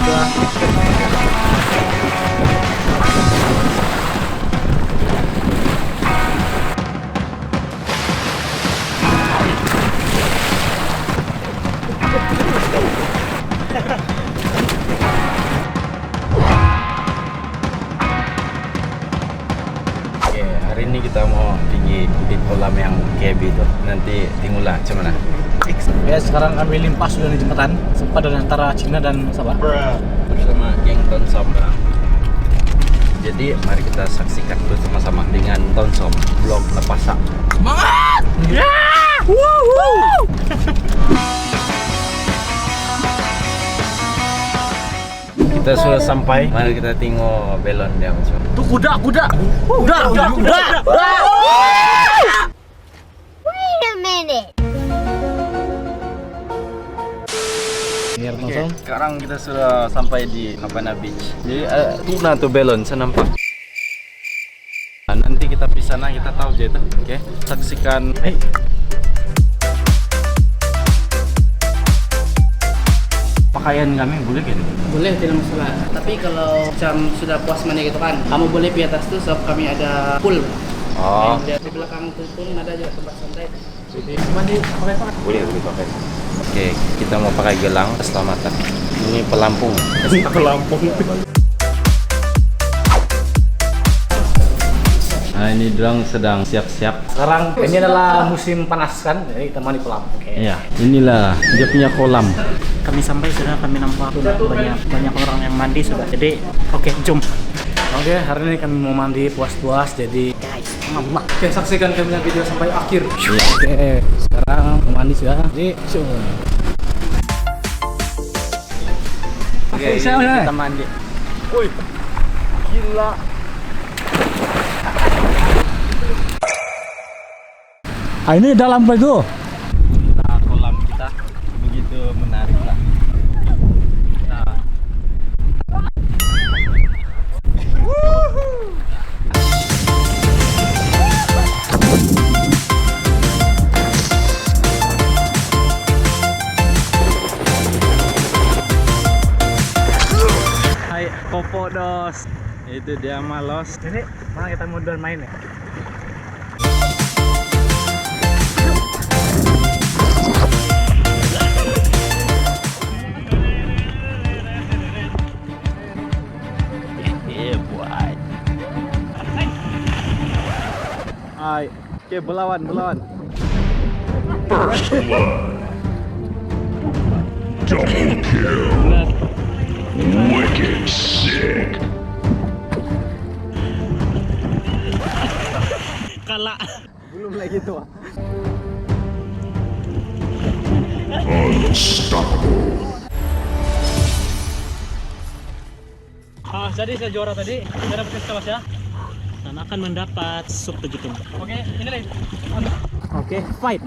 Hari ini kita mau pergi di kolam yang KB itu. Nanti tinggulah cuman mana? Ya sekarang kami limpas sudah di jembatan sepadan antara Cina dan Sabah Bersama geng Tonsom. Jadi mari kita saksikan bersama-sama dengan Tonsom vlog Lepasak. Semangat! Ya! Kita sudah sampai. Mari kita tengok belon dia. Tuh kuda. Wait a minute. Oke, sekarang kita sudah sampai di Havana Beach. Jadi tuna tuh belon, saya nampak. Nah, nanti kita di sana kita tahu aja itu. Oke, saksikan. Pakaian kami boleh kan? Boleh, tidak masalah. Tapi kalau macam sudah puas mandi gitu kan, kamu boleh di atas tuh sebab kami ada pool. Oh, Di belakang tuh pun ada juga tempat santai. boleh dipakai. Oke, kita mau pakai gelang keselamatan. Ini pelampung. Nah, ini dorang sedang siap-siap. Sekarang ini adalah musim panas kan, jadi kita mandi kolam. Iya, inilah dia punya kolam. Kami sampai sudah kami nampak banyak orang yang mandi sudah. Jadi oke, jom. Oke, hari ini kami mau mandi puas-puas, jadi Guys, oke, saksikan kami video sampai akhir. Iya. Oke, sekarang mau mandi sudah. Jadi, Oke, Bisa, ini ya? kita mandi. wih, gila. Ah, ini dalam apa itu? Nah, kolam kita begitu menarik lah. Nah, hai Popo dos. Itu dia malos. Ini mana kita mau main ya? Hai. Oke, belawan. Double kill. Wicked sick. Belum lagi tuh. Unstoppable. jadi saya juara tadi, saya dapat kelas ya. Dan akan mendapat sup 7 ton. Oke, ini lagi. Oke, fight.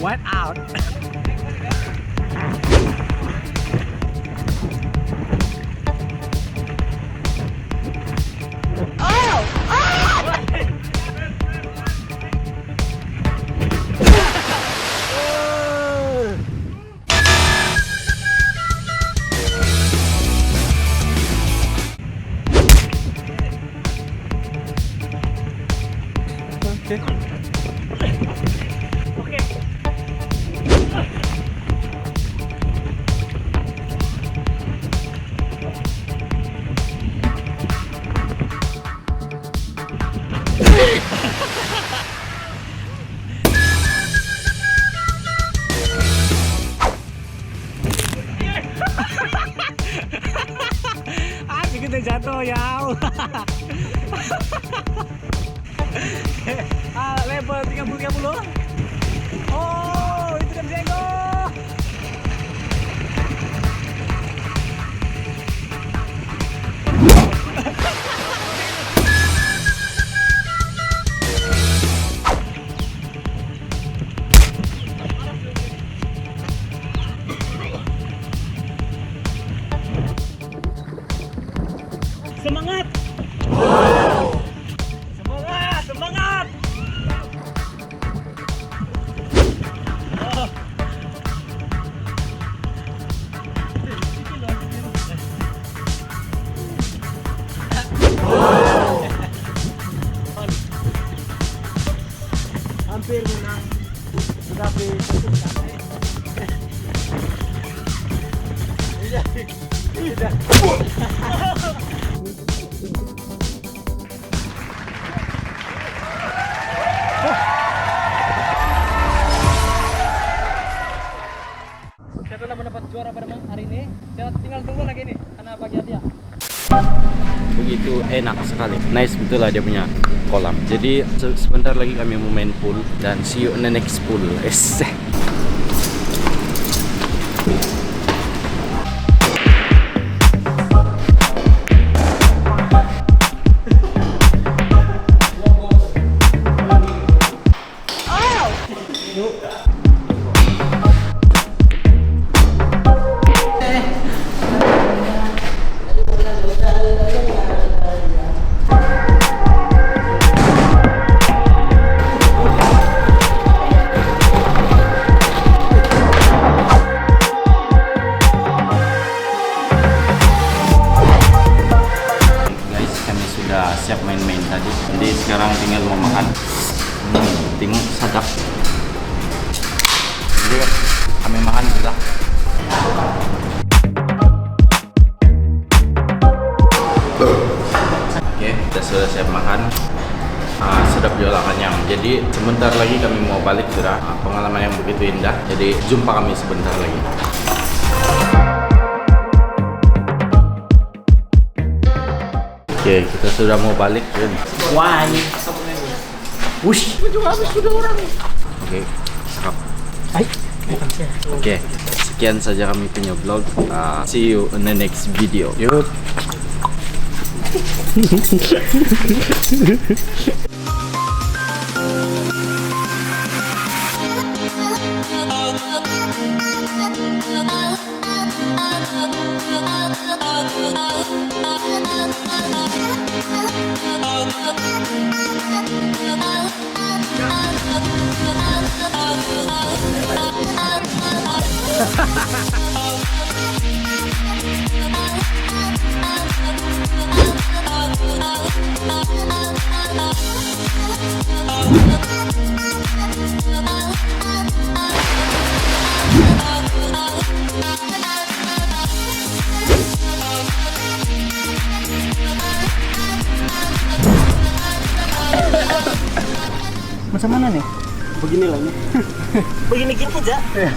White out. goyang. Level 30. Oh, itu dia Diego. Semangat! Semangat! Semangat! Oh. Hampir menang, tetapi tidak. Saya telah mendapat juara pada hari ini. Saya tinggal tunggu lagi nih karena pagi hadiah. Begitu enak sekali, nice betul lah dia punya kolam. Jadi sebentar lagi kami mau main pool dan see you in the next pool. Siap main-main tadi, jadi sekarang tinggal mau makan. Tengok sadap. Jadi kami makan juga. Oke, kita sudah siap makan. Sedap juga kenyang. Jadi sebentar lagi kami mau balik sudah. Pengalaman yang begitu indah. Jadi jumpa kami sebentar lagi. Oke, kita sudah mau balik kan. Wah, Wush. Sudah orang. Oke, sekap. Oke, sekian saja kami punya vlog. See you in the next video. Yuk. macam mana nih? Begini lah ini. Begini gitu aja. Oh,